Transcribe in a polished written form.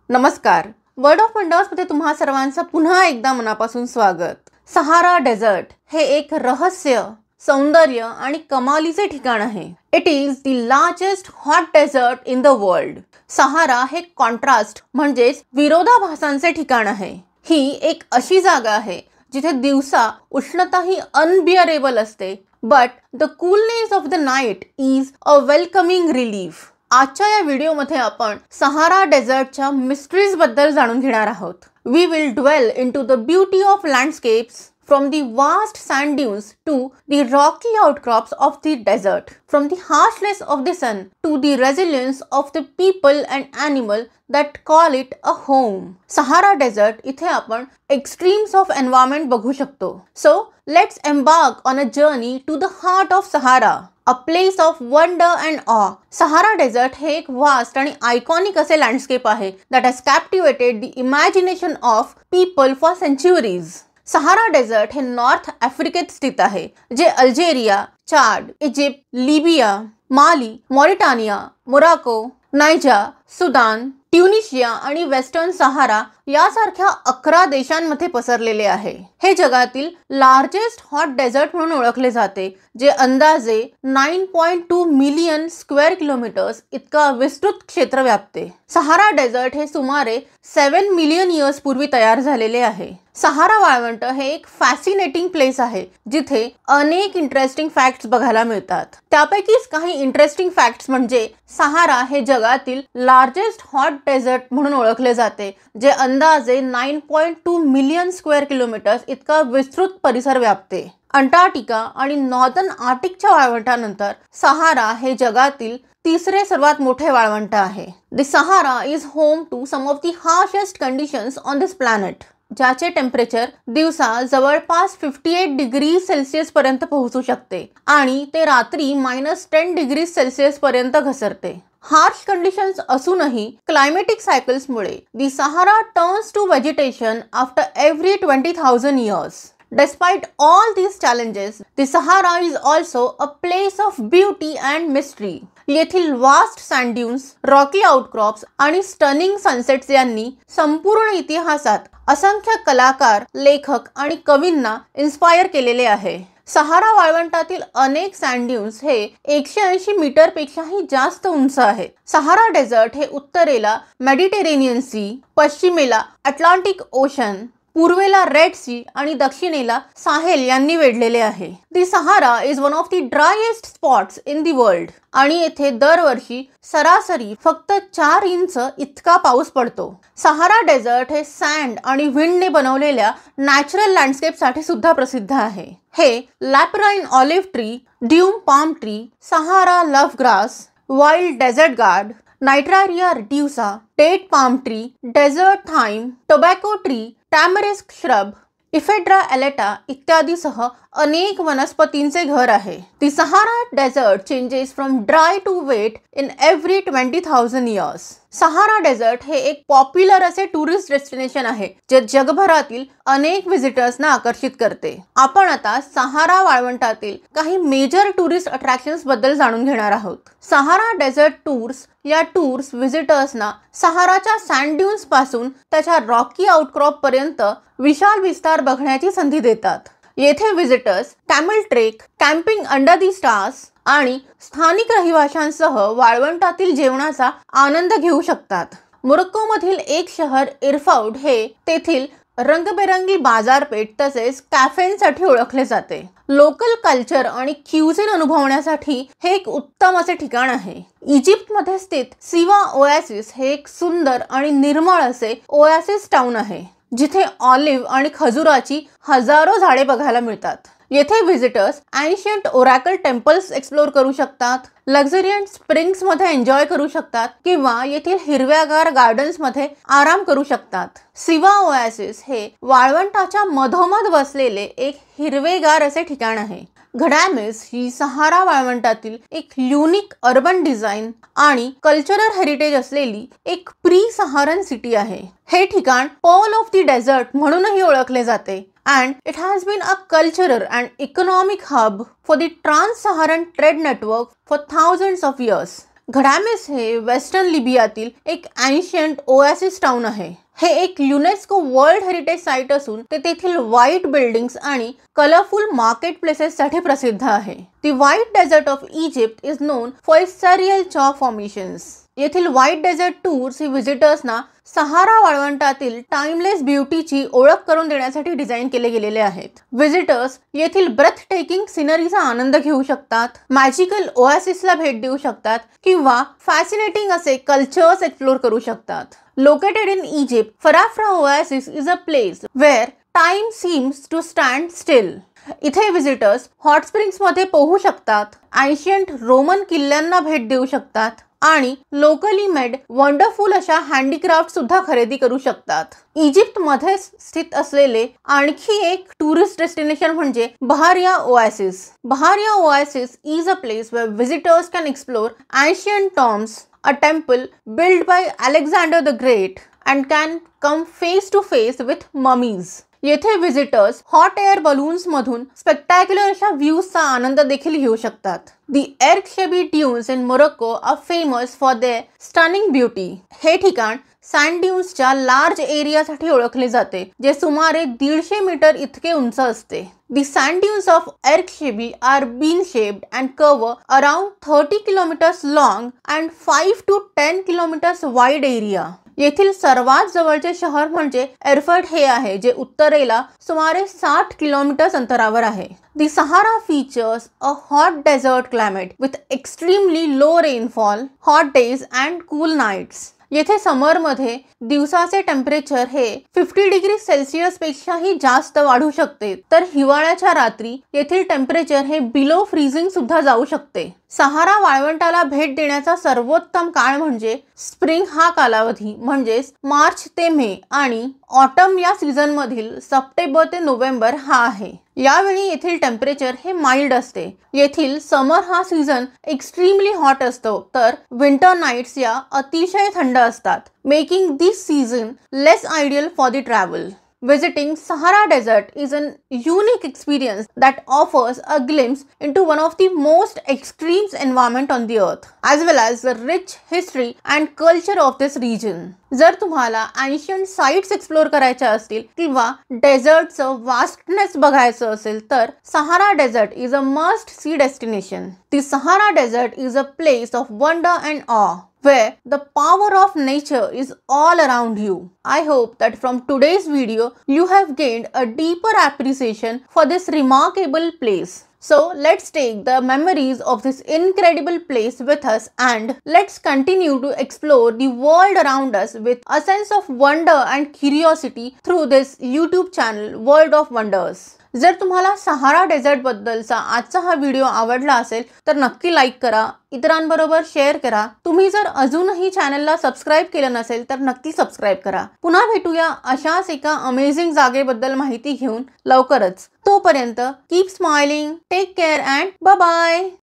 नमस्कार, word of wonders मध्ये तुम्हा सर्वांचं पुन्हा एकदा मनापासून स्वागत। सहारा डेझर्ट हे एक रहस्य, सौंदर्य आणि कमालीचे ठिकाण आहे। It is the largest hot desert in the world. Sahara हे कॉन्ट्रास्ट म्हणजेच विरोधाभासांचे ठिकाण आहे। ही एक अशी जागा आहे जिथे दिवसा उष्णता ही अनबिअरेबल असते, but the coolness of the night is a welcoming relief. आजच्या या व्हिडिओमध्ये आपण सहारा डेझर्टच्या मिस्ट्रीज बद्दल जाणून घेणार आहोत। We will dwell into the beauty of landscapes from the vast sand dunes to the rocky outcrops of the desert, from the harshness of the sun to the resilience of the people and animal that call it a home. Sahara Desert इथे आपण extremes of environment बघू शकतो। So let's embark on a journey to the heart of Sahara, a place of wonder and awe. Sahara Desert हे एक vast आणि iconic असे landscape आहे that has captivated the imagination of people for centuries. Sahara desert हे north आफ्रिकेत स्थित आहे, जे Algeria, Chad, Egypt, Libya, Mali, Mauritania, Morocco, Niger, Sudan, Tunisia आणि वेस्टर्न सहारा यासारख्या 11 देशांमध्ये पसरलेले आहे। हे जगातील लार्जेस्ट हॉट डेझर्ट म्हणून ओळखले जाते, जे अंदाजे 9.2 मिलियन स्क्वेअर किलोमीटर्स इतका विस्तृत क्षेत्र व्यापते। सहारा डेझर्ट हे सुमारे 7 मिलियन इयर्स पूर्वी तयार झालेले आहे। सहारा वाळवंट हे एक फॅसिनेटिंग प्लेस आहे, जिथे अनेक इंटरेस्टिंग फॅक्ट्स बघायला मिळतात। त्यापैकीच काही इंटरेस्टिंग फॅक्ट्स म्हणजे सहारा हे जगातील लार्जेस्ट हॉट डेझर्ट म्हणून ओळखले जाते, जे अंदाजे 9.2 मिलियन स्क्वेअर किलोमीटर्स इतका विस्तृत परिसर व्यापते। अंटार्क्टिका आणि नॉर्दर्न आर्टिकच्या वाळवंटानंतर सहारा हे जगातील तिसरे सर्वात मोठे वाळवंट आहे। The Sahara is home to some of the harshest conditions on this planet, ज्याचे टेम्परेचर दिवसा जवळपास 58 डिग्री सेल्सिअस पर्यंत पोहोचू शकते आणि ते रात्री -10 डिग्री सेल्सिअस पर्यंत घसरते। हार्श कंडिशन्स असूनही क्लायमेटिक सायकल्समुळे the Sahara turns to vegetation after every 20,000 years. Despite all these challenges, the Sahara is also a place of beauty and mystery. येथील vast sand dunes, rocky outcrops आणि stunning sunsets यांनी संपूर्ण इतिहासात असंख्य कलाकार, लेखक आणि कवींना इन्स्पायर केलेले आहे। सहारा वाळवंटातील अनेक सँड ड्यून्स हे 180 मीटर पेक्षाही जास्त उंच आहेत। सहारा डेझर्ट हे उत्तरेला मेडिटेरेनियन सी, पश्चिमेला अटलांटिक ओशन, पूर्वेला रेड सी आणि दक्षिणेला साहेल यांनी वेढलेले आहे। The Sahara is one of the driest spots in the world आणि येथे दरवर्षी सरासरी फक्त 4 इंच इतका पाऊस पडतो। सहारा डेझर्ट हे सँड आणि विंडने बनवलेल्या नॅचरल लँडस्केपसाठी सुद्धा प्रसिद्ध आहे। हे Laperrine olive tree, doum palm tree, Sahara love grass, wild desert gourd, Nitraria retusa, date palm tree, desert thyme, tobacco tree, tamarisk shrub, Ephedra alata इत्यादीसह अनेक वनस्पतींचे घर आहे। The Sahara desert changes from dry to wet in every 20,000 years. Sahara desert हे एक popular असे tourist destination आहे, जे जगभरातील अनेक व्हिजिटर्सना आकर्षित करते। आपण आता सहारा वाळवंटातील काही मेजर टुरिस्ट अट्रॅक्शन्स बद्दल जाणून घेणार आहोत। सहारा डेझर्ट टूर्स या टूर्स व्हिजिटर्सना सहाराच्या सँड ड्यून्स पासून त्याच्या रॉकी आउटक्रॉप पर्यंत विशाल विस्तार बघण्याची संधी देतात। येथे visitors camel trek, camping under the stars आणि स्थानिक रहिवाशांसह वाळवंटातील जेवणाचा आनंद घेऊ शकतात। मोरक्कोमधील एक शहर इरफौड हे तेथील रंगबेरंगी बाजारपेठ तसेच कॅफेंसाठी ओळखले जाते। लोकल कल्चर आणि क्युझिन अनुभवण्यासाठी हे एक उत्तम असे ठिकाण आहे। इजिप्तमध्ये स्थित सिवा ओएसिस हे एक सुंदर आणि निर्मळ असे ओएसिस टाउन आहे, जिथे ऑलिव्ह आणि खजुराची हजारो झाडे बघायला मिळतात। येथे visitors ancient oracle temples explore करू शकतात, लक्झरियंट स्प्रिंग्स मध्ये एन्जॉय करू शकतात किंवा येथील हिरव्यागार गार्डन्स मध्ये आराम करू शकतात। सिवा ओएसिस हे वाळवंटाच्या मधोमध वसलेले एक हिरवेगार असे ठिकाण आहे। घडामेस ही सहारा वाळवंटातील एक युनिक अर्बन डिझाइन आणि कल्चरल हेरिटेज असलेली एक प्री सहारन सिटी आहे। हे ठिकाण पर्ल ऑफ द डेझर्ट म्हणूनही ओळखले जाते and it has been a cultural and economic hub for the Trans-Saharan trade network for thousands of years. घडामेस हे वेस्टर्न लिबियातील एक एन्शियंट ओएसिस टाउन आहे. हे एक युनेस्को वर्ल्ड हेरिटेज साइट असून ते तेथील व्हाईट बिल्डिंग्स आणि कलरफुल मार्केट प्लेसेससाठी प्रसिद्ध आहे. The white desert of Egypt is known for its surreal chalk formations. येथील व्हाईट डेझर्ट टूर्स ही व्हिजिटर्सना सहारा वाळवंटातील टाइमलेस ब्युटीची ओळख करून देण्यासाठी डिझाईन केले गेलेले आहेत. व्हिजिटर्स येथील ब्रेथ टेकिंग सिनरीचा आनंद घेऊ शकतात, मॅजिकल ओएसिसला भेट देऊ शकतात किंवा फॅसिनेटिंग असे कल्चर्स एक्सप्लोर करू शकतात. Located in Egypt, Farafra Oasis is a place where time seems to stand still. इथे विजिटर्स हॉट स्प्रिंग्स मध्ये पोहू शकतात, एन्शियंट रोमन किल्ल्यांना भेट देऊ शकतात आणि लोकली मेड वंडरफुल अशा हँडीक्राफ्ट सुद्धा खरेदी करू शकतात. इजिप्त मध्ये स्थित असलेले आणखी एक टुरिस्ट डेस्टिनेशन म्हणजे Baharia oasis. Baharia oasis is a place where visitors can explore ancient tombs, a temple built by Alexander the Great, and can come face to face with mummies. येथे विजिटर्स हॉट एअर बलून्स मधून spectacular अशा व्ह्यूजचा आनंद देखील घेऊ शकतात. The Erg Chebbi dunes in Morocco are famous for their stunning beauty. हे ठिकाण सँड ड्यून्सच्या लार्ज एरियासाठी ओळखले जाते, जे सुमारे 150 मीटर इतके उंच असते. The sand dunes of Erksheby are bean shaped and cover around 30 kilometers long and 5 to 10 kilometers wide area. येथील सर्वात जवळचे शहर म्हणजे एरफर्ट हे आहे, जे उत्तरेला सुमारे 60 किलोमीटर अंतरावर आहे. The Sahara features a hot desert climate with extremely low rainfall, hot days and cool nights. येथे समर मध्ये दिवसाचे टेम्परेचर हे 50 डिग्री सेल्सिअस पेक्षाही जास्त वाढू शकते, तर हिवाळ्याच्या रात्री येथील टेम्परेचर हे बिलो फ्रीजिंग सुद्धा जाऊ शकते. सहारा वाळवंटाला भेट देण्याचा सर्वोत्तम काळ म्हणजे स्प्रिंग हा कालावधी म्हणजेच मार्च ते मे आणि ऑटम या सीझन मधील सप्टेंबर ते नोव्हेंबर हा आहे. यावेळी येथील टेम्परेचर हे माइल्ड असते. येथील समर हा सीझन एक्स्ट्रीमली हॉट असतो, तर विंटर नाईट्स या अतिशय थंड असतात, making this season less ideal for the travel. Visiting Sahara Desert is an unique experience that offers a glimpse into one of the most extreme environment on the earth, as well as the rich history and culture of this region. जर तुम्हाला ancient sites explore करायच्या असतील किंवा डेझर्टचं vastness बघायचं असेल तर Sahara desert is a must see destination. The Sahara Desert is a place of wonder and awe, where the power of nature is all around you. I hope that from today's video you have gained a deeper appreciation for this remarkable place. So let's take the memories of this incredible place with us and let's continue to explore the world around us with a sense of wonder and curiosity through this YouTube channel World of Wonders. जर तुम्हाला सहारा dessert बद्दलचा आजचा हा video आवडला असेल तर नक्की like करा, इतरांबरोबर शेअर करा. तुम्ही जर अजूनही चॅनलला सबस्क्राईब केलं नसेल तर नक्की सबस्क्राईब करा. पुन्हा भेटूया अशाच एका अमेझिंग जागेबद्दल माहिती घेऊन लवकरच. तोपर्यंत keep smiling, take care and bye bye.